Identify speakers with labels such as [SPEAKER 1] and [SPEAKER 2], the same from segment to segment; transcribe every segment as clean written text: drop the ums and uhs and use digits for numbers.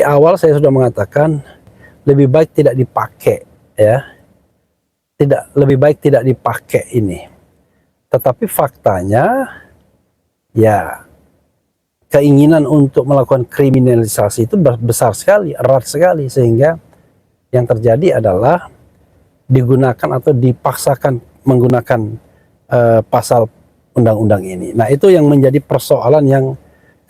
[SPEAKER 1] Di awal saya sudah mengatakan lebih baik tidak dipakai, ya. Lebih baik tidak dipakai ini. Tetapi faktanya, ya, keinginan untuk melakukan kriminalisasi itu besar sekali, erat sekali, sehingga yang terjadi adalah digunakan atau dipaksakan menggunakan pasal undang-undang ini. Nah, itu yang menjadi persoalan yang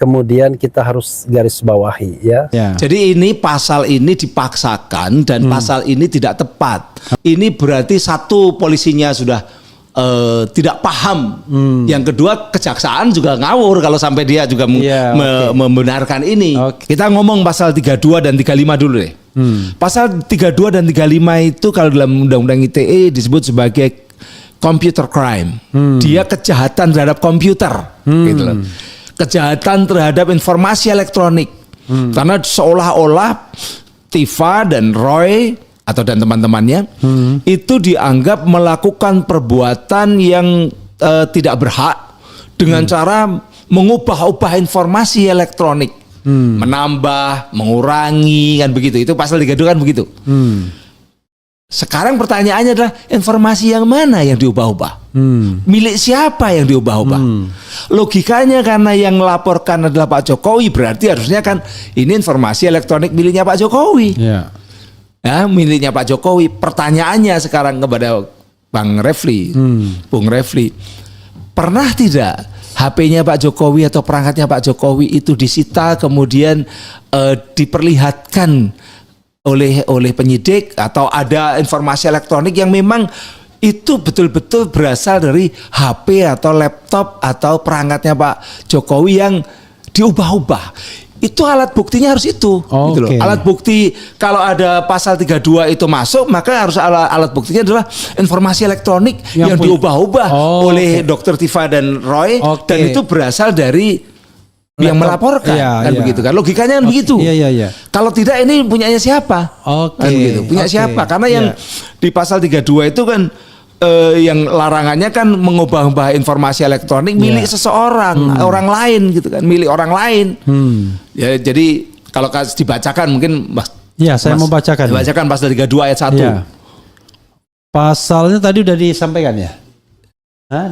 [SPEAKER 1] kemudian kita harus garis bawahi, ya.
[SPEAKER 2] Jadi ini pasal ini dipaksakan dan pasal ini tidak tepat. Ini berarti satu, polisinya sudah tidak paham. Yang kedua, kejaksaan juga ngawur kalau sampai dia juga membenarkan ini. Kita ngomong pasal 32 dan 35 dulu deh. Pasal 32 dan 35 itu kalau dalam Undang-Undang ITE disebut sebagai computer crime. Dia kejahatan terhadap komputer, gitu loh. Kejahatan terhadap informasi elektronik. Karena seolah-olah Tifa dan Roy atau dan teman-temannya itu dianggap melakukan perbuatan yang tidak berhak dengan cara mengubah-ubah informasi elektronik, menambah, mengurangi, kan begitu. Itu pasal 32 kan begitu. Sekarang pertanyaannya adalah informasi yang mana yang diubah-ubah? Milik siapa yang diubah-ubah? Logikanya karena yang melaporkan adalah Pak Jokowi, berarti harusnya kan ini informasi elektronik miliknya Pak Jokowi. Ya, miliknya Pak Jokowi. Pertanyaannya sekarang kepada Bang Refli, Bung Refli, pernah tidak HP-nya Pak Jokowi atau perangkatnya Pak Jokowi itu disita kemudian diperlihatkan oleh penyidik, atau ada informasi elektronik yang memang itu betul-betul berasal dari HP atau laptop atau perangkatnya Pak Jokowi yang diubah-ubah? Itu alat buktinya harus itu. Gitu loh. Alat bukti kalau ada pasal 32 itu masuk, maka harus alat buktinya adalah informasi elektronik yang diubah-ubah oleh Dr. Tifa dan Roy, dan itu berasal dari yang melaporkan, kan begitu kan? Logikanya kan begitu. Kalau tidak, ini punyanya siapa? Kan begitu. Punya siapa? Karena yang di pasal 32 itu kan yang larangannya kan mengubah-ubah informasi elektronik milik seseorang, orang lain gitu kan, milik orang lain. Ya, jadi kalau dibacakan mungkin
[SPEAKER 1] saya mau bacakan.
[SPEAKER 2] Dibacakan pasal 32 ayat 1.
[SPEAKER 1] Pasalnya tadi udah disampaikan ya?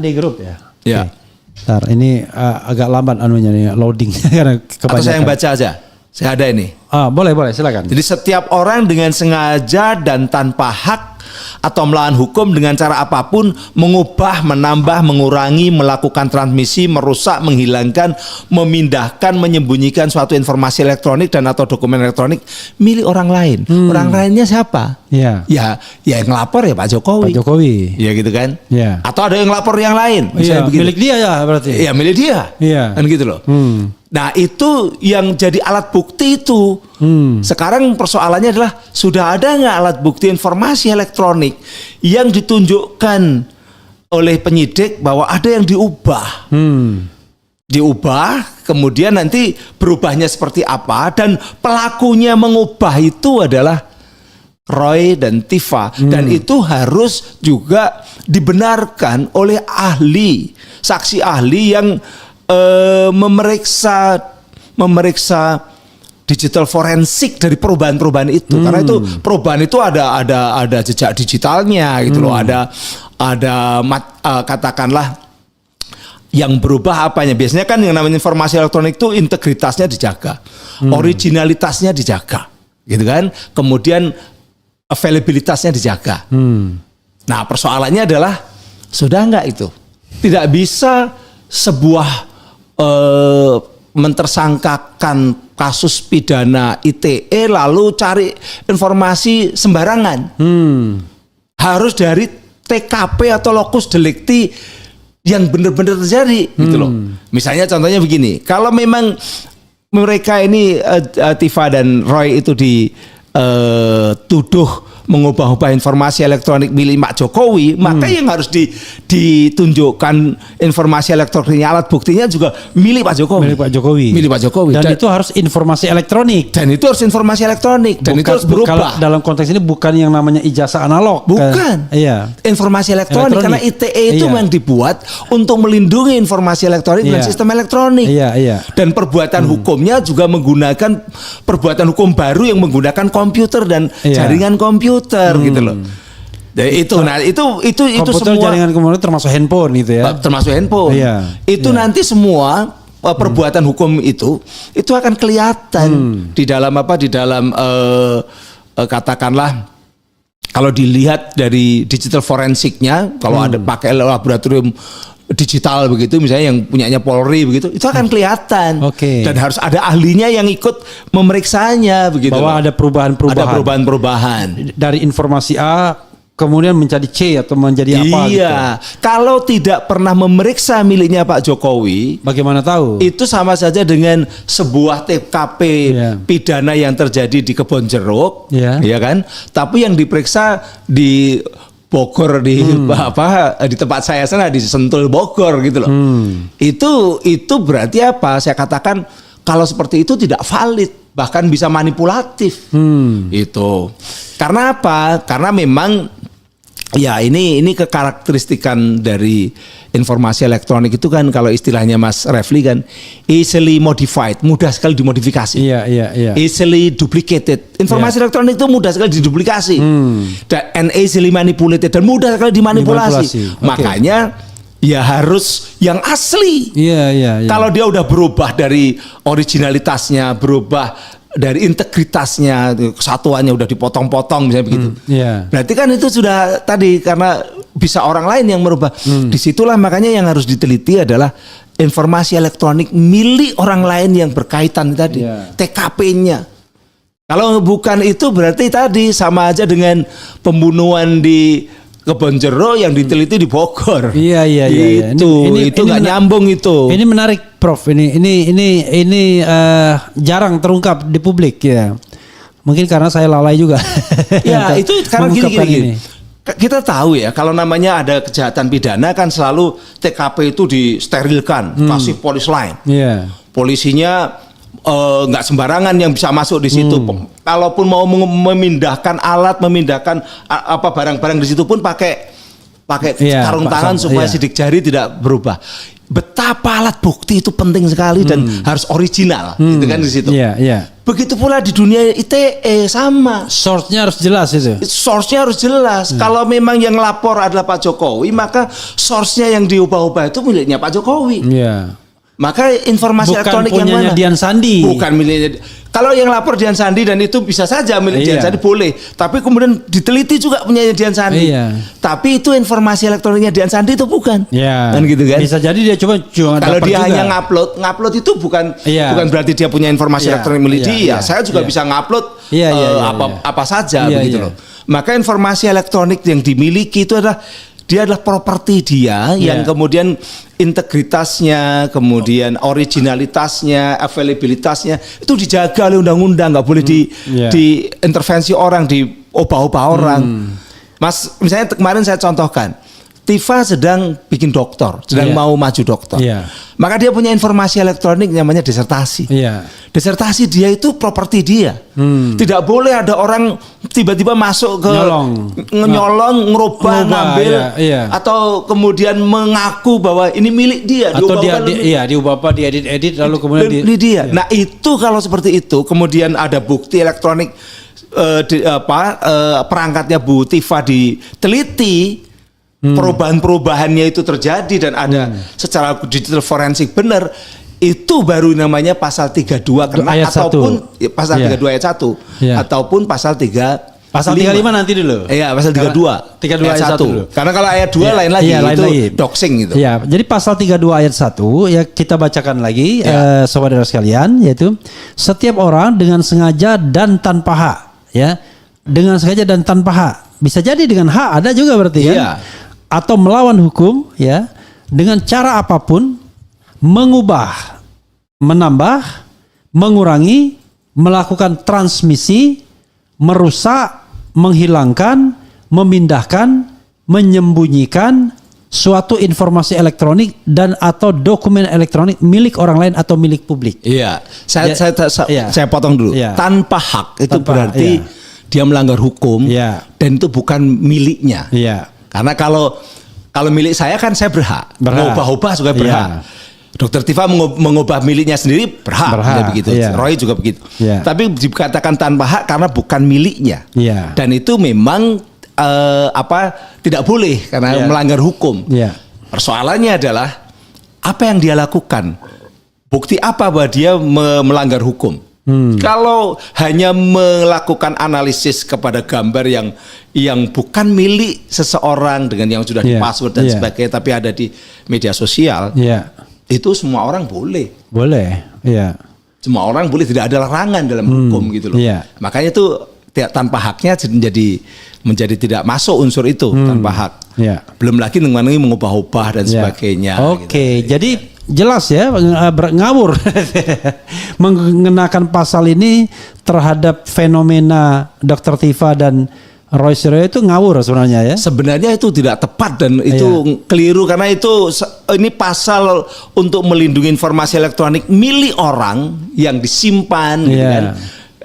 [SPEAKER 1] Di grup ya?
[SPEAKER 2] Ya.
[SPEAKER 1] Bentar, ini agak lambat anunya nih, loadingnya karena kebanyakan.
[SPEAKER 2] Atau saya yang baca aja. Saya ada ini.
[SPEAKER 1] Boleh, silakan.
[SPEAKER 2] Jadi setiap orang dengan sengaja dan tanpa hak atau melawan hukum dengan cara apapun mengubah, menambah, mengurangi, melakukan transmisi, merusak, menghilangkan, memindahkan, menyembunyikan suatu informasi elektronik dan atau dokumen elektronik milik orang lain. Orang lainnya siapa? Ya yang ngelapor ya Pak Jokowi. Ya gitu kan? Atau ada yang ngelapor yang lain.
[SPEAKER 1] Milik dia ya berarti.
[SPEAKER 2] Iya, milik dia. Kan gitu loh. Nah, itu yang jadi alat bukti itu. Sekarang persoalannya adalah sudah ada nggak alat bukti informasi elektronik yang ditunjukkan oleh penyidik bahwa ada yang diubah. Diubah, kemudian nanti berubahnya seperti apa, dan pelakunya mengubah itu adalah Roy dan Tifa, dan itu harus juga dibenarkan oleh ahli, saksi ahli yang memeriksa digital forensik dari perubahan-perubahan itu. Karena itu perubahan itu ada jejak digitalnya gitu loh, ada katakanlah yang berubah apanya. Biasanya kan yang namanya informasi elektronik itu integritasnya dijaga, originalitasnya dijaga, gitu kan. Kemudian availabilitasnya dijaga. Nah, persoalannya adalah sudah enggak itu? Tidak bisa sebuah mentersangkakan kasus pidana ITE lalu cari informasi sembarangan. Harus dari TKP atau lokus delikti yang benar-benar terjadi, gitu loh. Misalnya contohnya begini, kalau memang mereka ini Tifa dan Roy itu dituduh mengubah-ubah informasi elektronik milik Pak Jokowi, maka yang harus ditunjukkan informasi elektroniknya, alat buktinya juga milik Pak Jokowi.
[SPEAKER 3] Milik Pak Jokowi.
[SPEAKER 2] Milik Pak Jokowi.
[SPEAKER 3] Dan itu harus informasi elektronik.
[SPEAKER 2] Dan itu harus informasi elektronik. Dan itu harus berubah.
[SPEAKER 3] Dalam konteks ini bukan yang namanya ijazah analog.
[SPEAKER 2] Bukan.
[SPEAKER 3] Iya.
[SPEAKER 2] Informasi elektronik. Karena ITE itu memang dibuat untuk melindungi informasi elektronik dan sistem elektronik.
[SPEAKER 3] Iya, iya.
[SPEAKER 2] Dan perbuatan hukumnya juga menggunakan perbuatan hukum baru yang menggunakan komputer dan jaringan komputer gitu loh. Jadi itu
[SPEAKER 3] komputer,
[SPEAKER 2] semua
[SPEAKER 3] jaringan komputer termasuk handphone gitu ya.
[SPEAKER 2] Termasuk handphone.
[SPEAKER 3] Iya.
[SPEAKER 2] Itu nanti semua perbuatan hukum itu akan kelihatan di dalam katakanlah kalau dilihat dari digital forensiknya, kalau ada pakai laboratorium digital begitu, misalnya yang punyanya Polri begitu, itu akan kelihatan. Dan harus ada ahlinya yang ikut memeriksanya begitu.
[SPEAKER 3] Bahwa ada perubahan-perubahan.
[SPEAKER 2] Ada perubahan-perubahan.
[SPEAKER 3] Dari informasi A kemudian menjadi C atau menjadi apa gitu.
[SPEAKER 2] Kalau tidak pernah memeriksa miliknya Pak Jokowi,
[SPEAKER 3] bagaimana tahu?
[SPEAKER 2] Itu sama saja dengan sebuah TKP pidana yang terjadi di Kebon Jeruk, ya kan? Tapi yang diperiksa di Bogor di tempat saya sana di Sentul Bogor gitu loh. Itu berarti apa? Saya katakan kalau seperti itu tidak valid, bahkan bisa manipulatif. Itu. Karena apa? Karena memang ya ini kekarakteristikan dari informasi elektronik itu kan, kalau istilahnya Mas Refli kan easily modified, mudah sekali dimodifikasi.
[SPEAKER 3] Iya.
[SPEAKER 2] Easily duplicated. Informasi elektronik itu mudah sekali diduplikasi. Dan easily manipulated, dan mudah sekali dimanipulasi. Makanya ya harus yang asli.
[SPEAKER 3] Iya.
[SPEAKER 2] Kalau dia udah berubah dari originalitasnya, berubah dari integritasnya, kesatuannya udah dipotong-potong misalnya begitu. Berarti kan itu sudah tadi, karena bisa orang lain yang merubah. Disitulah makanya yang harus diteliti adalah informasi elektronik milik orang lain yang berkaitan tadi, TKP-nya. Kalau bukan itu berarti tadi sama aja dengan pembunuhan di Kebon Jeruk yang diteliti di Bogor.
[SPEAKER 3] Iya.
[SPEAKER 2] Itu nggak nyambung itu.
[SPEAKER 3] Ini menarik, Prof. Ini jarang terungkap di publik ya. Mungkin karena saya lalai juga.
[SPEAKER 2] Ya itu karena gini. Kita tahu ya, kalau namanya ada kejahatan pidana kan selalu TKP itu disterilkan, kasih polis lain. Polisinya nggak sembarangan yang bisa masuk di situ. Kalaupun mau memindahkan alat, memindahkan barang-barang di situ pun pakai sarung tangan supaya sidik jari tidak berubah. Betapa alat bukti itu penting sekali dan harus original, gitu kan di situ. Begitu pula di dunia ITE sama.
[SPEAKER 3] Source-nya harus jelas itu.
[SPEAKER 2] Source-nya harus jelas. Kalau memang yang lapor adalah Pak Jokowi, maka source-nya yang diubah-ubah itu miliknya Pak Jokowi. Maka informasi elektronik yang mana?
[SPEAKER 3] Dian Sandi.
[SPEAKER 2] Bukan miliknya. Kalau yang lapor Dian Sandi dan itu bisa saja milik Dian Sandi boleh. Tapi kemudian diteliti juga punya Dian Sandi. Tapi itu informasi elektroniknya Dian Sandi itu bukan. Kan gitu kan?
[SPEAKER 3] Bisa jadi dia coba
[SPEAKER 2] kalau dia hanya ngupload itu bukan berarti dia punya informasi elektronik milik dia. Saya juga bisa ngupload apa saja begitu loh. Maka informasi elektronik yang dimiliki itu adalah properti dia yang kemudian integritasnya, kemudian originalitasnya, availabilitasnya itu dijaga oleh undang-undang, nggak boleh diintervensi orang, diubah-ubah orang. Mas, misalnya kemarin saya contohkan, Tifa sedang bikin doktor, sedang mau maju doktor. Maka dia punya informasi elektronik namanya disertasi. Disertasi dia itu properti dia. Tidak boleh ada orang tiba-tiba masuk ke nyolong, ngerubah, ngambil, atau kemudian mengaku bahwa ini milik dia.
[SPEAKER 3] Atau diubah diedit lalu kemudian
[SPEAKER 2] dia. Nah itu kalau seperti itu, kemudian ada bukti elektronik, perangkatnya Bu Tifa diteliti. Perubahan-perubahannya itu terjadi dan ada secara digital forensik benar, itu baru namanya pasal 32 kena ataupun pasal 32 ayat 1 ataupun pasal 3
[SPEAKER 3] pasal 35 nanti dulu.
[SPEAKER 2] Iya, pasal 32
[SPEAKER 3] ayat 1 dulu.
[SPEAKER 2] Karena kalau ayat 2 lain lagi itu doxing gitu.
[SPEAKER 3] Iya, jadi pasal 32 ayat 1 ya kita bacakan lagi saudara sekalian, yaitu setiap orang dengan sengaja dan tanpa hak, ya. Dengan sengaja dan tanpa hak. Bisa jadi dengan hak ada juga berarti kan? Atau melawan hukum, ya, dengan cara apapun mengubah, menambah, mengurangi, melakukan transmisi, merusak, menghilangkan, memindahkan, menyembunyikan suatu informasi elektronik dan atau dokumen elektronik milik orang lain atau milik publik.
[SPEAKER 2] Iya,
[SPEAKER 3] Iya.
[SPEAKER 2] saya potong dulu.
[SPEAKER 3] Iya.
[SPEAKER 2] Tanpa hak itu
[SPEAKER 3] Tanpa hak,
[SPEAKER 2] berarti
[SPEAKER 3] iya.
[SPEAKER 2] dia melanggar hukum
[SPEAKER 3] Iya.
[SPEAKER 2] dan itu bukan miliknya.
[SPEAKER 3] Iya.
[SPEAKER 2] Karena kalau milik saya kan saya berhak,
[SPEAKER 3] Berhak.
[SPEAKER 2] mengubah juga berhak.
[SPEAKER 3] Iya.
[SPEAKER 2] Dokter Tifa mengubah miliknya sendiri berhak, ya begitu.
[SPEAKER 3] Iya.
[SPEAKER 2] Roy juga begitu.
[SPEAKER 3] Iya.
[SPEAKER 2] Tapi dikatakan tanpa hak karena bukan miliknya.
[SPEAKER 3] Iya.
[SPEAKER 2] Dan itu memang tidak boleh karena
[SPEAKER 3] Iya.
[SPEAKER 2] melanggar hukum.
[SPEAKER 3] Iya.
[SPEAKER 2] Persoalannya adalah apa yang dia lakukan, bukti apa bahwa dia melanggar hukum. Kalau hanya melakukan analisis kepada gambar yang bukan milik seseorang dengan yang sudah
[SPEAKER 3] Iya.
[SPEAKER 2] di-password dan
[SPEAKER 3] Iya.
[SPEAKER 2] sebagainya, tapi ada di media sosial,
[SPEAKER 3] Iya.
[SPEAKER 2] itu semua orang boleh.
[SPEAKER 3] Boleh. Iya.
[SPEAKER 2] Semua orang boleh, tidak ada larangan dalam hukum gitu loh.
[SPEAKER 3] Iya.
[SPEAKER 2] Makanya itu tanpa haknya menjadi tidak masuk unsur itu tanpa hak.
[SPEAKER 3] Iya.
[SPEAKER 2] Belum lagi mengenai mengubah-ubah dan
[SPEAKER 3] Ya.
[SPEAKER 2] sebagainya.
[SPEAKER 3] Oke,
[SPEAKER 2] gitu.
[SPEAKER 3] jadi jelas ya ngawur mengenakan pasal ini terhadap fenomena Dr. Tifa dan Roy Suryo itu ngawur sebenarnya ya.
[SPEAKER 2] Sebenarnya itu tidak tepat dan itu keliru karena itu ini pasal untuk melindungi informasi elektronik milik orang yang disimpan gitu
[SPEAKER 3] Iya.
[SPEAKER 2] kan,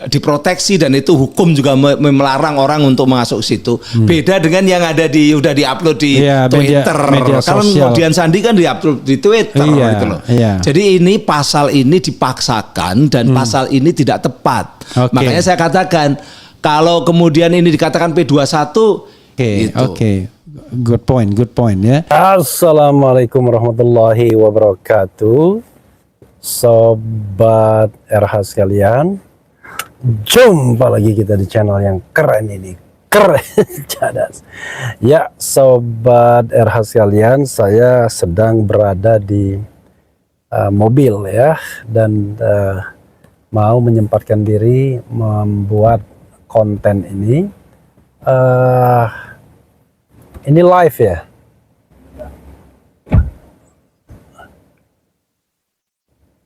[SPEAKER 2] diproteksi, dan itu hukum juga melarang orang untuk masuk ke situ. Beda dengan yang ada udah diupload di
[SPEAKER 3] Iya,
[SPEAKER 2] Twitter.
[SPEAKER 3] media
[SPEAKER 2] Kalau
[SPEAKER 3] sosial.
[SPEAKER 2] kemudian Sandi kan diupload di Twitter
[SPEAKER 3] Iya,
[SPEAKER 2] gitu loh.
[SPEAKER 3] iya.
[SPEAKER 2] Jadi ini pasal ini dipaksakan dan pasal ini tidak tepat.
[SPEAKER 3] Oke.
[SPEAKER 2] Makanya saya katakan kalau kemudian ini dikatakan P21
[SPEAKER 3] Oke,
[SPEAKER 2] gitu.
[SPEAKER 3] oke. Good point ya.
[SPEAKER 1] Assalamualaikum warahmatullahi wabarakatuh. Sobat RH sekalian, jumpa lagi kita di channel yang keren ini. Keren, cadas. Ya, Sobat RH sekalian, saya sedang berada di mobil ya, dan mau menyempatkan diri membuat konten ini. Ini live ya.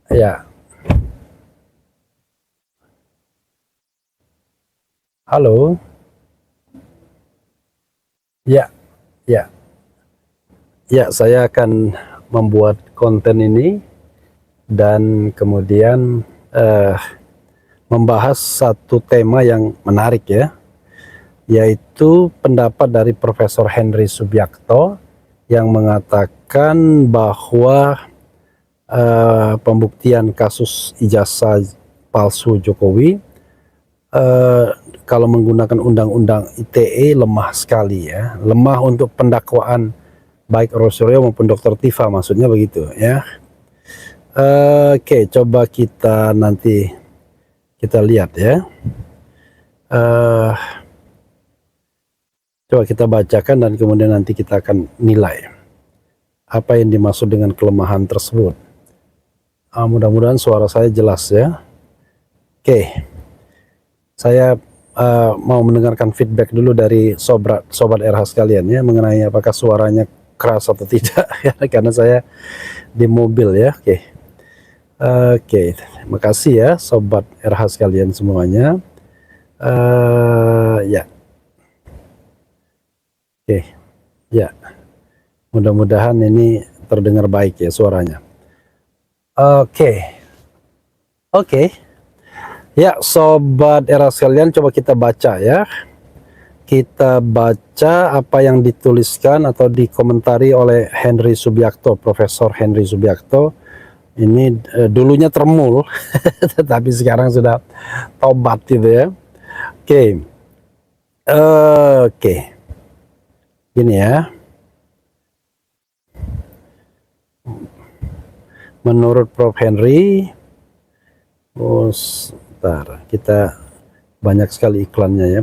[SPEAKER 1] Ya. Halo. Ya, ya. Ya, saya akan membuat konten ini dan kemudian membahas satu tema yang menarik ya, yaitu pendapat dari Profesor Henry Subiakto yang mengatakan bahwa pembuktian kasus ijazah palsu Jokowi kalau menggunakan undang-undang ITE lemah sekali ya, lemah untuk pendakwaan baik Roy Suryo maupun Dr. Tifa, maksudnya begitu ya. Oke, coba kita nanti kita lihat ya. Coba kita bacakan dan kemudian nanti kita akan nilai apa yang dimaksud dengan kelemahan tersebut. Mudah-mudahan suara saya jelas ya. Oke, saya mau mendengarkan feedback dulu dari sobat RH sekalian ya, mengenai apakah suaranya keras atau tidak karena saya di mobil ya. Oke, terima kasih ya sobat RH sekalian semuanya. Ya. Oke, ya. Mudah-mudahan ini terdengar baik ya suaranya. Oke. Ya, sobat RH sekalian, coba kita baca ya. Kita baca apa yang dituliskan atau dikomentari oleh Henry Subiakto, Profesor Henry Subiakto. Ini dulunya termul, tetapi sekarang sudah tobat gitu ya. Oke. Gini ya. Menurut Prof. Henry, sebentar, kita banyak sekali iklannya ya.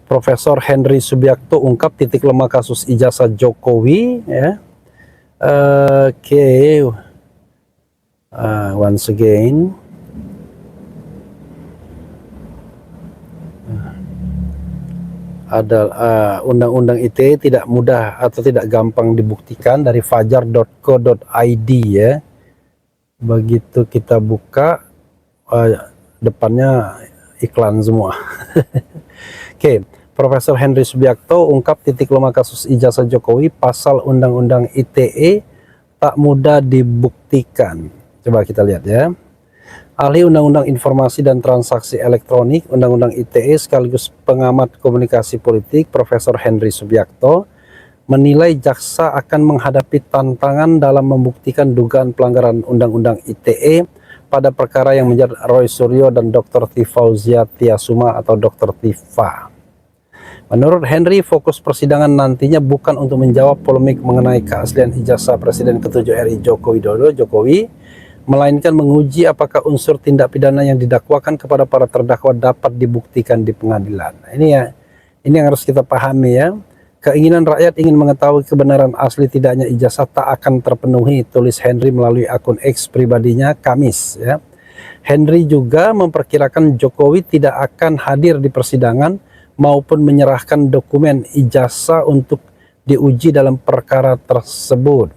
[SPEAKER 1] Profesor Henry Subiakto ungkap titik lemah kasus ijazah Jokowi ya. Once again, ada undang-undang ITE tidak mudah atau tidak gampang dibuktikan dari fajar.co.id ya. Begitu kita buka depannya iklan semua. Oke, Profesor Henry Subiakto ungkap titik lemah kasus ijazah Jokowi, pasal Undang-Undang ITE tak mudah dibuktikan. Coba kita lihat ya. Ahli Undang-Undang Informasi dan Transaksi Elektronik Undang-Undang ITE sekaligus pengamat komunikasi politik Profesor Henry Subiakto menilai jaksa akan menghadapi tantangan dalam membuktikan dugaan pelanggaran Undang-Undang ITE pada perkara yang menjerat Roy Suryo dan Dr. Tifauzia Tiasuma atau Dr. Tifa. Menurut Henry, fokus persidangan nantinya bukan untuk menjawab polemik mengenai keaslian ijazah Presiden ke-7 RI Joko Widodo, Jokowi, melainkan menguji apakah unsur tindak pidana yang didakwakan kepada para terdakwa dapat dibuktikan di pengadilan. Nah, ini yang harus kita pahami ya. Keinginan rakyat ingin mengetahui kebenaran asli tidaknya ijazah tak akan terpenuhi, tulis Henry melalui akun X pribadinya Kamis ya. Henry juga memperkirakan Jokowi tidak akan hadir di persidangan maupun menyerahkan dokumen ijazah untuk diuji dalam perkara tersebut.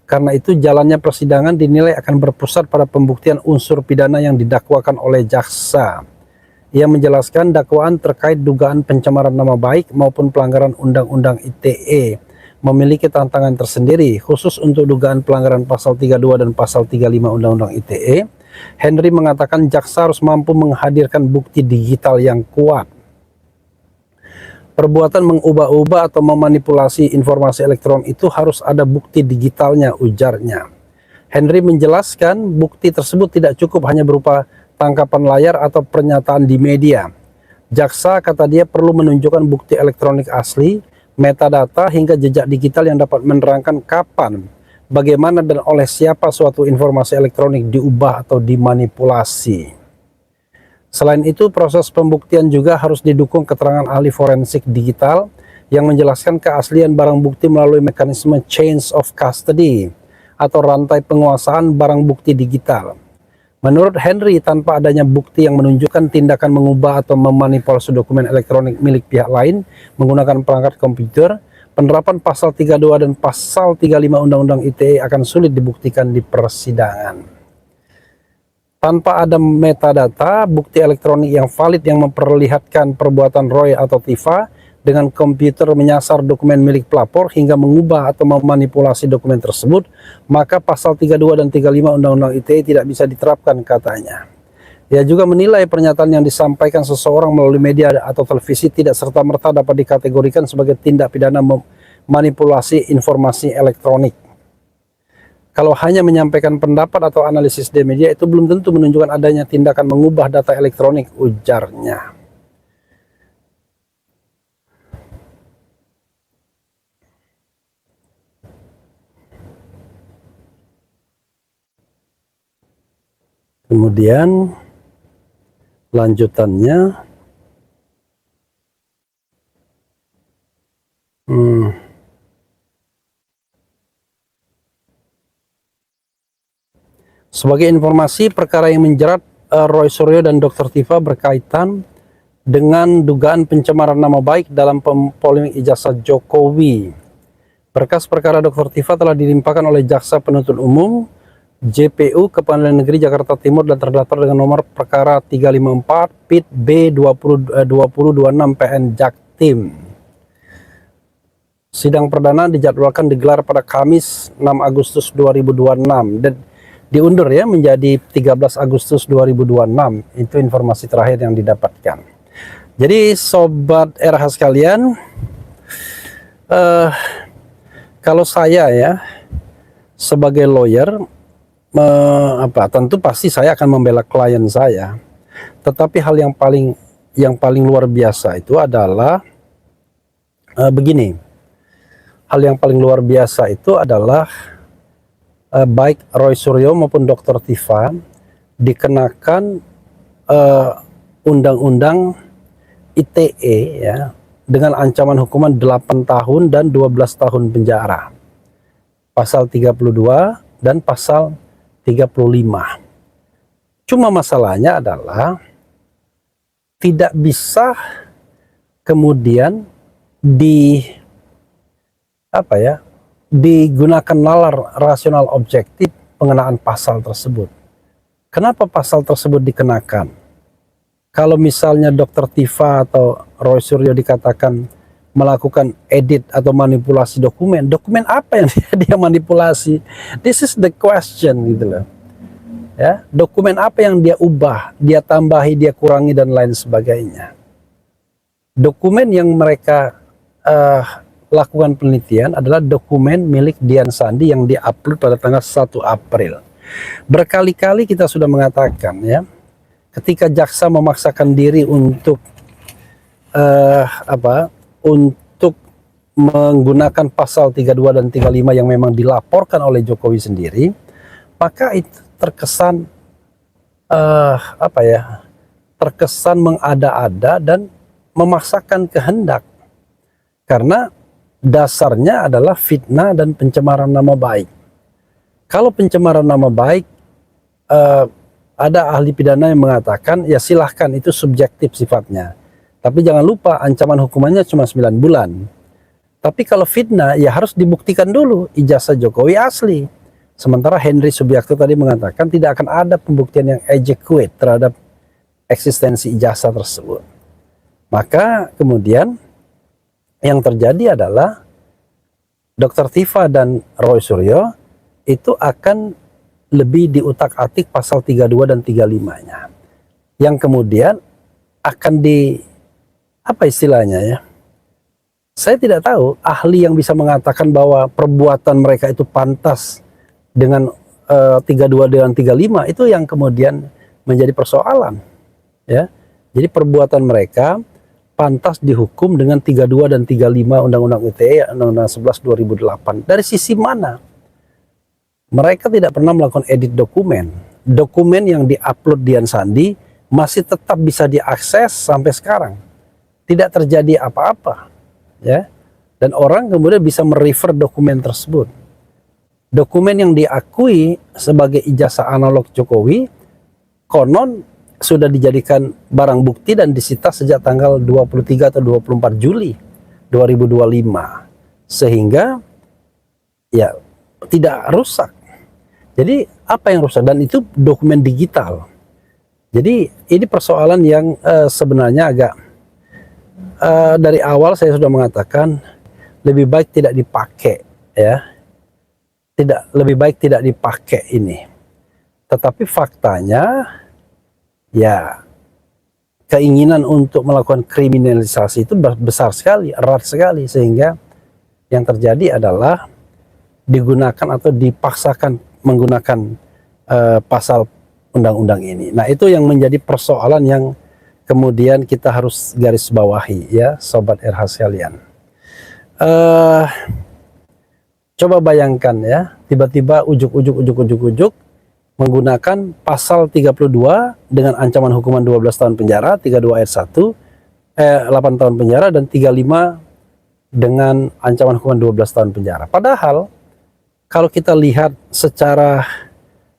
[SPEAKER 1] Karena itu jalannya persidangan dinilai akan berpusat pada pembuktian unsur pidana yang didakwakan oleh jaksa. Ia menjelaskan dakwaan terkait dugaan pencemaran nama baik maupun pelanggaran Undang-Undang ITE memiliki tantangan tersendiri, khusus untuk dugaan pelanggaran pasal 32 dan pasal 35 Undang-Undang ITE. Henry mengatakan jaksa harus mampu menghadirkan bukti digital yang kuat. Perbuatan mengubah-ubah atau memanipulasi informasi elektron itu harus ada bukti digitalnya, ujarnya. Henry menjelaskan bukti tersebut tidak cukup hanya berupa tangkapan layar atau pernyataan di media. Jaksa, kata dia, perlu menunjukkan bukti elektronik asli, metadata hingga jejak digital yang dapat menerangkan kapan, bagaimana dan oleh siapa suatu informasi elektronik diubah atau dimanipulasi. Selain itu, proses pembuktian juga harus didukung keterangan ahli forensik digital yang menjelaskan keaslian barang bukti melalui mekanisme chains of custody atau rantai penguasaan barang bukti digital. Menurut Henry, tanpa adanya bukti yang menunjukkan tindakan mengubah atau memanipulasi dokumen elektronik milik pihak lain menggunakan perangkat komputer, penerapan pasal 32 dan pasal 35 Undang-Undang ITE akan sulit dibuktikan di persidangan. Tanpa ada metadata, bukti elektronik yang valid yang memperlihatkan perbuatan Roy atau Tifa dengan komputer menyasar dokumen milik pelapor hingga mengubah atau memanipulasi dokumen tersebut, maka pasal 32 dan 35 Undang-Undang ITE tidak bisa diterapkan, katanya. Ia juga menilai pernyataan yang disampaikan seseorang melalui media atau televisi tidak serta-merta dapat dikategorikan sebagai tindak pidana manipulasi informasi elektronik. Kalau hanya menyampaikan pendapat atau analisis di media itu belum tentu menunjukkan adanya tindakan mengubah data elektronik, ujarnya. Kemudian lanjutannya sebagai informasi, perkara yang menjerat Roy Suryo dan Dr. Tifa berkaitan dengan dugaan pencemaran nama baik dalam polemik ijazah Jokowi. Berkas perkara Dr. Tifa telah dilimpahkan oleh Jaksa Penuntut Umum JPU ke Pengadilan Negeri Jakarta Timur dan terdaftar dengan nomor perkara 354 PIT B 2026 PN Jaktim. Sidang perdana dijadwalkan digelar pada Kamis 6 Agustus 2026 dan diundur ya menjadi 13 Agustus 2026. Itu informasi terakhir yang didapatkan. Jadi sobat RH sekalian, kalau saya ya sebagai lawyer, tentu pasti saya akan membela klien saya. Tetapi hal yang paling luar biasa itu adalah begini. Hal yang paling luar biasa itu adalah baik Roy Suryo maupun Dr. Tifa dikenakan undang-undang ITE ya dengan ancaman hukuman 8 tahun dan 12 tahun penjara. Pasal 32 dan pasal 35. Cuma masalahnya adalah tidak bisa kemudian digunakan nalar rasional objektif pengenaan pasal tersebut. Kenapa pasal tersebut dikenakan? Kalau misalnya Dr. Tifa atau Roy Suryo dikatakan melakukan edit atau manipulasi dokumen, dokumen apa yang dia manipulasi? This is the question gitu loh. Ya, dokumen apa yang dia ubah, dia tambahi, dia kurangi dan lain sebagainya. Dokumen yang mereka lakukan penelitian adalah dokumen milik Dian Sandi yang diupload pada tanggal 1 April. Berkali-kali kita sudah mengatakan ya, ketika jaksa memaksakan diri untuk untuk menggunakan pasal 32 dan 35 yang memang dilaporkan oleh Jokowi sendiri, maka itu terkesan terkesan mengada-ada dan memaksakan kehendak, karena dasarnya adalah fitnah dan pencemaran nama baik. Kalau pencemaran nama baik, ada ahli pidana yang mengatakan ya silahkan, itu subjektif sifatnya. Tapi jangan lupa ancaman hukumannya cuma 9 bulan. Tapi kalau fitnah ya harus dibuktikan dulu ijazah Jokowi asli. Sementara Henry Subiakto tadi mengatakan tidak akan ada pembuktian yang adequate terhadap eksistensi ijazah tersebut. Maka kemudian yang terjadi adalah Dr. Tifa dan Roy Suryo itu akan lebih diutak-atik pasal 32 dan 35-nya. Yang kemudian akan apa istilahnya ya? Saya tidak tahu ahli yang bisa mengatakan bahwa perbuatan mereka itu pantas dengan 32 dan 35, itu yang kemudian menjadi persoalan. Ya. Jadi perbuatan mereka pantas dihukum dengan 32 dan 35 Undang-Undang ITE, Undang-Undang 11 2008. Dari sisi mana? Mereka tidak pernah melakukan edit dokumen. Dokumen yang diupload Dian Sandi masih tetap bisa diakses sampai sekarang. Tidak terjadi apa-apa, ya. Dan orang kemudian bisa merefer dokumen tersebut. Dokumen yang diakui sebagai ijazah analog Jokowi konon sudah dijadikan barang bukti dan disita sejak tanggal 23 atau 24 Juli 2025. Sehingga ya tidak rusak. Jadi apa yang rusak? Dan itu dokumen digital. Jadi ini persoalan yang sebenarnya agak dari awal saya sudah mengatakan lebih baik tidak dipakai ya. Lebih baik tidak dipakai ini. Tetapi faktanya ya keinginan untuk melakukan kriminalisasi itu besar sekali, erat sekali, sehingga yang terjadi adalah digunakan atau dipaksakan menggunakan pasal undang-undang ini. Nah, itu yang menjadi persoalan yang kemudian kita harus garis bawahi ya, Sobat RH sekalian. Coba bayangkan ya, tiba-tiba ujuk-ujuk menggunakan pasal 32 dengan ancaman hukuman 12 tahun penjara, 32 ayat 1, 8 tahun penjara, dan 35 dengan ancaman hukuman 12 tahun penjara. Padahal kalau kita lihat secara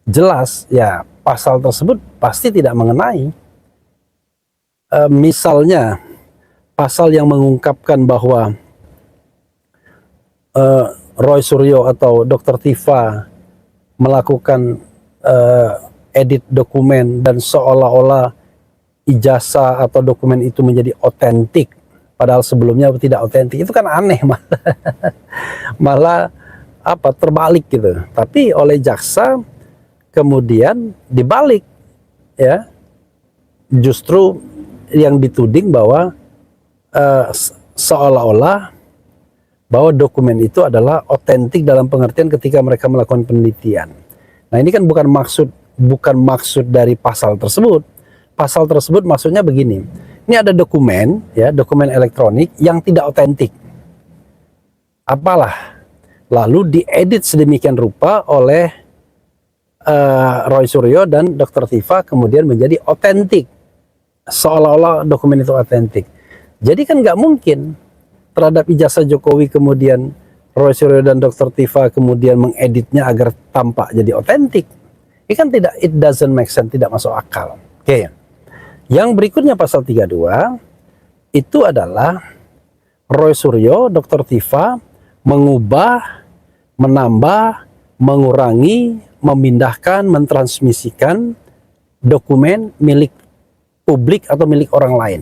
[SPEAKER 1] jelas ya, pasal tersebut pasti tidak mengenai. Misalnya pasal yang mengungkapkan bahwa Roy Suryo atau Dr. Tifa melakukan edit dokumen dan seolah-olah ijazah atau dokumen itu menjadi otentik padahal sebelumnya tidak otentik, itu kan aneh malah terbalik gitu. Tapi oleh jaksa kemudian dibalik ya, justru yang dituding bahwa seolah-olah bahwa dokumen itu adalah otentik dalam pengertian ketika mereka melakukan penelitian. Nah, ini kan bukan maksud dari pasal tersebut. Pasal tersebut maksudnya begini. Ini ada dokumen ya, dokumen elektronik yang tidak otentik. Apalah, lalu diedit sedemikian rupa oleh Roy Suryo dan Dr. Tifa kemudian menjadi otentik. Seolah-olah dokumen itu otentik. Jadi kan nggak mungkin terhadap ijazah Jokowi kemudian Roy Suryo dan Dr. Tifa kemudian mengeditnya agar tampak jadi otentik. Ini kan tidak, it doesn't make sense, tidak masuk akal. Oke. Yang berikutnya pasal 32 itu adalah Roy Suryo, Dr. Tifa mengubah, menambah, mengurangi, memindahkan, mentransmisikan dokumen milik publik atau milik orang lain.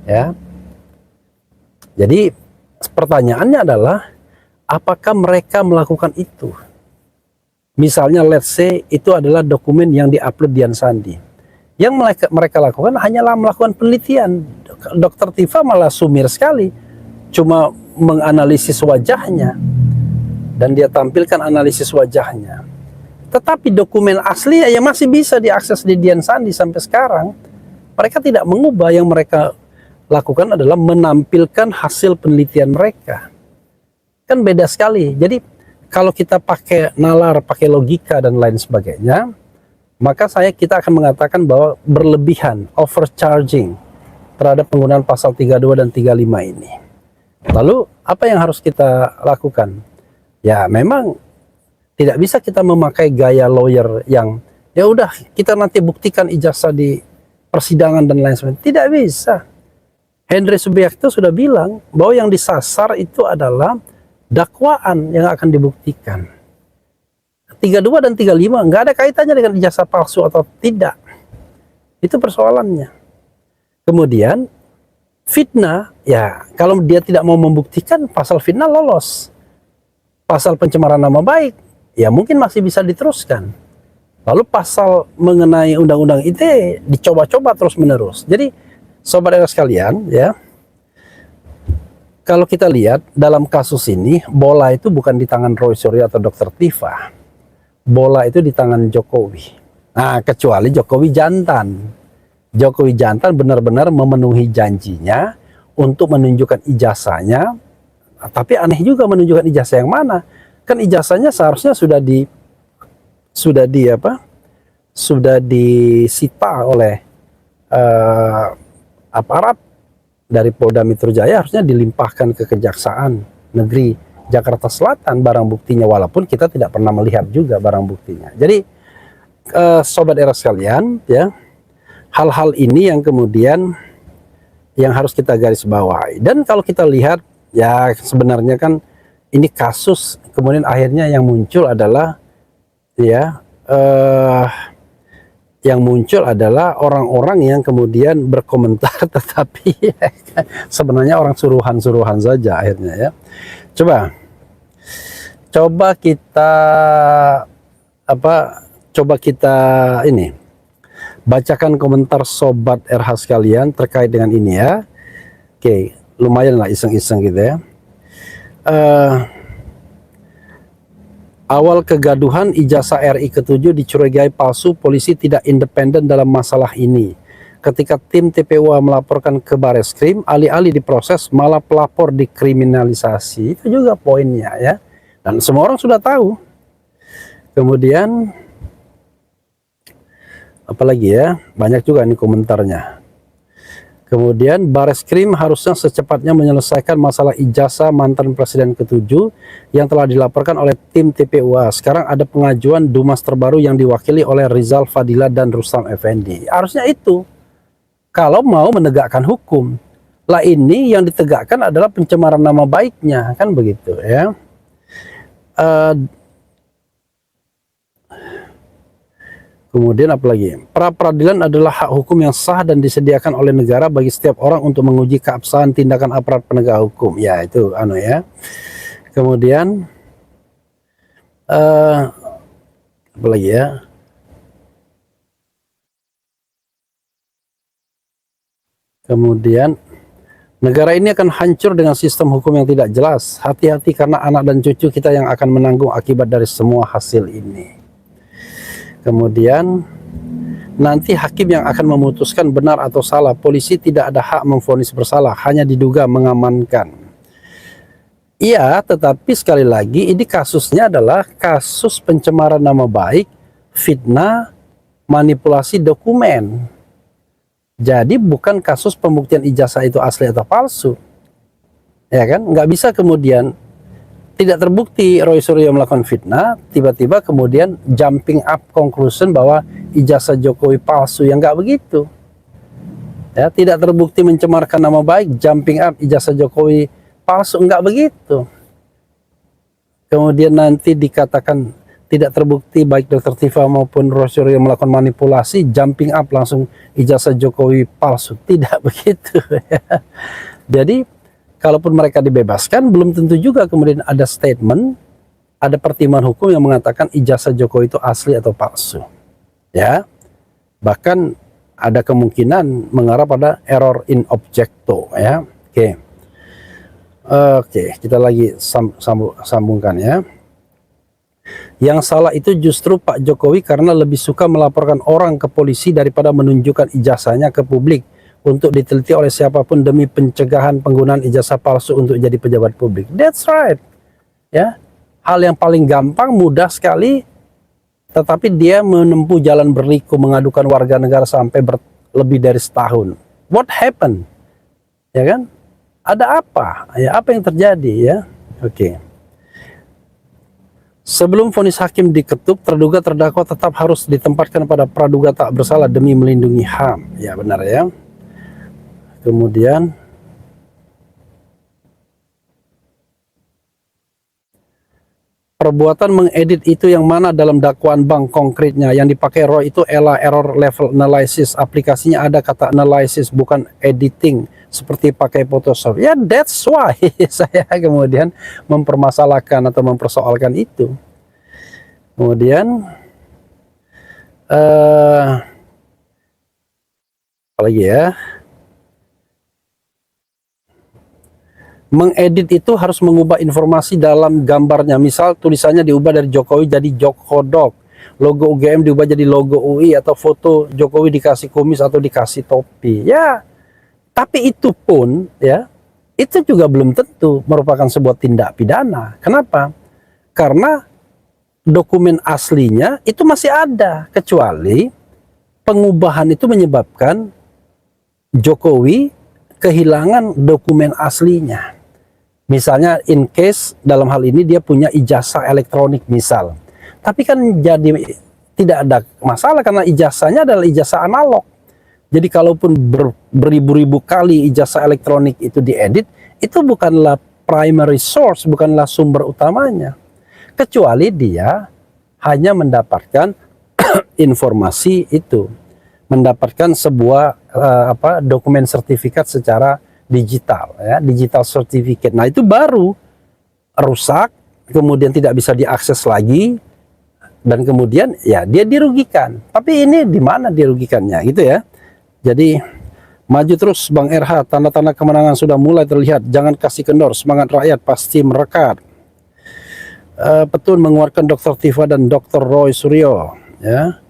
[SPEAKER 1] Ya. Jadi pertanyaannya adalah apakah mereka melakukan itu? Misalnya let's say itu adalah dokumen yang diupload Dian Sandi. Yang mereka lakukan hanyalah melakukan penelitian. Dr. Tifa malah sumir sekali, cuma menganalisis wajahnya dan dia tampilkan analisis wajahnya. Tetapi dokumen asli ya masih bisa diakses di Dian Sandi sampai sekarang. Mereka tidak mengubah, yang mereka lakukan adalah menampilkan hasil penelitian mereka. Kan beda sekali. Jadi kalau kita pakai nalar, pakai logika dan lain sebagainya, maka kita akan mengatakan bahwa berlebihan, overcharging terhadap penggunaan pasal 32 dan 35 ini. Lalu apa yang harus kita lakukan? Ya memang tidak bisa kita memakai gaya lawyer yang ya udah kita nanti buktikan ijazah di persidangan dan lain sebagainya. Tidak bisa. Henry Subiakto sudah bilang bahwa yang disasar itu adalah dakwaan yang akan dibuktikan. 32 dan 35 nggak ada kaitannya dengan ijazah palsu atau tidak. Itu persoalannya. Kemudian fitnah, ya kalau dia tidak mau membuktikan, pasal fitnah lolos. Pasal pencemaran nama baik, ya mungkin masih bisa diteruskan. Lalu pasal mengenai undang-undang ITE dicoba-coba terus-menerus. Jadi sobat era sekalian, ya, kalau kita lihat dalam kasus ini, bola itu bukan di tangan Roy Suryo atau Dr. Tifa. Bola itu di tangan Jokowi. Nah, kecuali Jokowi jantan. Jokowi jantan benar-benar memenuhi janjinya untuk menunjukkan ijazahnya. Tapi aneh juga menunjukkan ijazah yang mana. Kan ijazahnya seharusnya sudah disita oleh aparat dari Polda Metro Jaya, harusnya dilimpahkan ke Kejaksaan Negeri Jakarta Selatan barang buktinya, walaupun kita tidak pernah melihat juga barang buktinya. Jadi sobat era sekalian, ya, hal-hal ini yang kemudian yang harus kita garis bawahi. Dan kalau kita lihat, ya sebenarnya kan ini kasus kemudian akhirnya yang muncul adalah yang muncul adalah orang-orang yang kemudian berkomentar tetapi sebenarnya orang suruhan-suruhan saja akhirnya, ya. Coba kita ini bacakan komentar sobat RH sekalian terkait dengan ini, ya. Oke, lumayan lah iseng-iseng gitu, ya. Awal kegaduhan ijazah RI ke-7 dicurigai palsu, polisi tidak independen dalam masalah ini. Ketika tim TPUA melaporkan ke Bareskrim, alih-alih diproses malah pelapor dikriminalisasi. Itu juga poinnya, ya. Dan semua orang sudah tahu. Kemudian apalagi, ya, banyak juga ini komentarnya. Kemudian Bareskrim harusnya secepatnya menyelesaikan masalah ijazah mantan presiden ke-7 yang telah dilaporkan oleh tim TPUA. Sekarang ada pengajuan Dumas terbaru yang diwakili oleh Rizal Fadila dan Rustam Effendi. Harusnya itu, kalau mau menegakkan hukum. Lah ini yang ditegakkan adalah pencemaran nama baiknya, kan begitu, ya. Kemudian apalagi, pra peradilan adalah hak hukum yang sah dan disediakan oleh negara bagi setiap orang untuk menguji keabsahan tindakan aparat penegak hukum. Ya itu ya. Kemudian apalagi, ya. Kemudian negara ini akan hancur dengan sistem hukum yang tidak jelas. Hati-hati karena anak dan cucu kita yang akan menanggung akibat dari semua hasil ini. Kemudian nanti hakim yang akan memutuskan benar atau salah. Polisi tidak ada hak memvonis bersalah, hanya diduga mengamankan. Iya, tetapi sekali lagi ini kasusnya adalah kasus pencemaran nama baik, fitnah, manipulasi dokumen. Jadi bukan kasus pembuktian ijazah itu asli atau palsu. Ya kan? Nggak bisa kemudian tidak terbukti Roy Suryo melakukan fitnah, tiba-tiba kemudian jumping up conclusion bahwa ijazah Jokowi palsu, yang nggak begitu. Ya, tidak terbukti mencemarkan nama baik, jumping up ijazah Jokowi palsu, nggak begitu. Kemudian nanti dikatakan tidak terbukti baik Dr. Tifa maupun Roy Suryo melakukan manipulasi, jumping up langsung ijazah Jokowi palsu. Tidak begitu ya. Jadi kalaupun mereka dibebaskan, belum tentu juga kemudian ada statement, ada pertimbangan hukum yang mengatakan ijazah Jokowi itu asli atau palsu. Ya. Bahkan ada kemungkinan mengarah pada error in objecto ya. Oke, kita lagi sambungkan ya. Yang salah itu justru Pak Jokowi karena lebih suka melaporkan orang ke polisi daripada menunjukkan ijazahnya ke publik untuk diteliti oleh siapapun demi pencegahan penggunaan ijazah palsu untuk jadi pejabat publik. That's right. Ya. Hal yang paling gampang, mudah sekali, tetapi dia menempuh jalan berliku mengadukan warga negara sampai lebih dari setahun. What happened? Ya kan? Ada apa? Ya, apa yang terjadi ya? Oke. Sebelum vonis hakim diketuk, terduga terdakwa tetap harus ditempatkan pada praduga tak bersalah demi melindungi HAM. Ya benar ya. Kemudian perbuatan mengedit itu yang mana dalam dakwaan bank konkretnya? Yang dipakai Roy itu error level analysis. Aplikasinya ada kata analysis bukan editing seperti pakai Photoshop. Ya that's why saya kemudian mempermasalahkan atau mempersoalkan itu. Kemudian apa lagi ya? Mengedit itu harus mengubah informasi dalam gambarnya. Misal tulisannya diubah dari Jokowi jadi Jokodok, logo UGM diubah jadi logo UI, atau foto Jokowi dikasih kumis atau dikasih topi. Ya, tapi itu pun ya, itu juga belum tentu merupakan sebuah tindak pidana. Kenapa? Karena dokumen aslinya itu masih ada, kecuali pengubahan itu menyebabkan Jokowi kehilangan dokumen aslinya. Misalnya in case dalam hal ini dia punya ijazah elektronik misal. Tapi kan jadi tidak ada masalah karena ijazahnya adalah ijazah analog. Jadi kalaupun beribu-ribu kali ijazah elektronik itu diedit, itu bukanlah primary source, bukanlah sumber utamanya. Kecuali dia hanya mendapatkan informasi itu, mendapatkan sebuah dokumen sertifikat secara digital, ya, digital certificate. Nah itu baru rusak, kemudian tidak bisa diakses lagi, dan kemudian ya dia dirugikan. Tapi ini di mana dirugikannya, gitu ya? Jadi maju terus Bang RH, tanda-tanda kemenangan sudah mulai terlihat. Jangan kasih kendor, semangat rakyat pasti merekat. Petun mengeluarkan Dr. Tifa dan Dr. Roy Suryo, ya.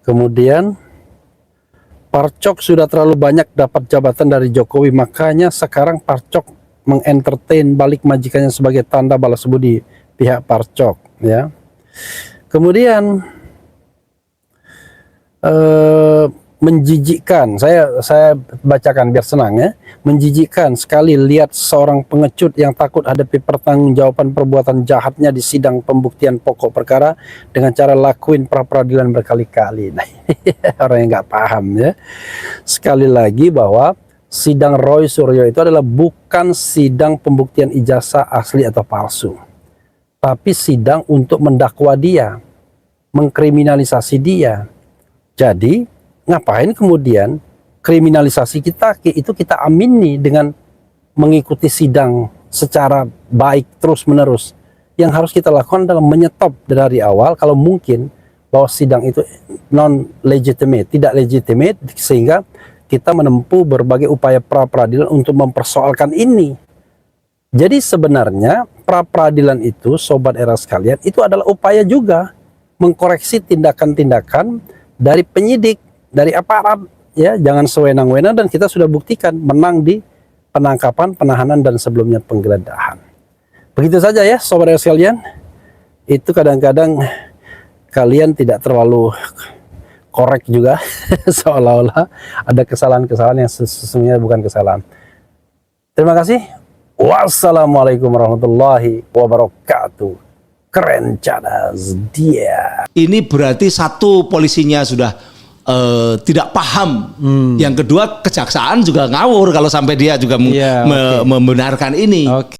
[SPEAKER 1] Kemudian Parcok sudah terlalu banyak dapat jabatan dari Jokowi, makanya sekarang Parcok mengentertain balik majikannya sebagai tanda balas budi pihak Parcok, ya. Kemudian menjijikkan, saya bacakan biar senang ya. Menjijikkan sekali lihat seorang pengecut yang takut hadapi pertanggungjawaban perbuatan jahatnya di sidang pembuktian pokok perkara dengan cara lakuin pra-peradilan berkali-kali. Nah, orang yang nggak paham ya. Sekali lagi bahwa sidang Roy Suryo itu adalah bukan sidang pembuktian ijazah asli atau palsu, tapi sidang untuk mendakwa dia, mengkriminalisasi dia. Jadi ngapain kemudian kriminalisasi kita itu kita amini dengan mengikuti sidang secara baik terus-menerus. Yang harus kita lakukan adalah menyetop dari awal kalau mungkin bahwa sidang itu non-legitimate, tidak legitimate, sehingga kita menempuh berbagai upaya pra-peradilan untuk mempersoalkan ini. Jadi sebenarnya pra-peradilan itu, sobat era sekalian, itu adalah upaya juga mengkoreksi tindakan-tindakan dari penyidik, dari aparat, ya, jangan sewenang-wenang, dan kita sudah buktikan menang di penangkapan, penahanan, dan sebelumnya penggeledahan. Begitu saja ya sobat sekalian. Itu kadang-kadang kalian tidak terlalu korek juga seolah-olah ada kesalahan-kesalahan yang sesungguhnya bukan kesalahan. Terima kasih. Wassalamualaikum warahmatullahi wabarakatuh. Keren cadas dia.
[SPEAKER 2] Ini berarti satu polisinya sudah tidak paham. Yang kedua kejaksaan juga ngawur kalau sampai dia juga
[SPEAKER 3] Iya, oke.
[SPEAKER 2] membenarkan ini.
[SPEAKER 3] Oke.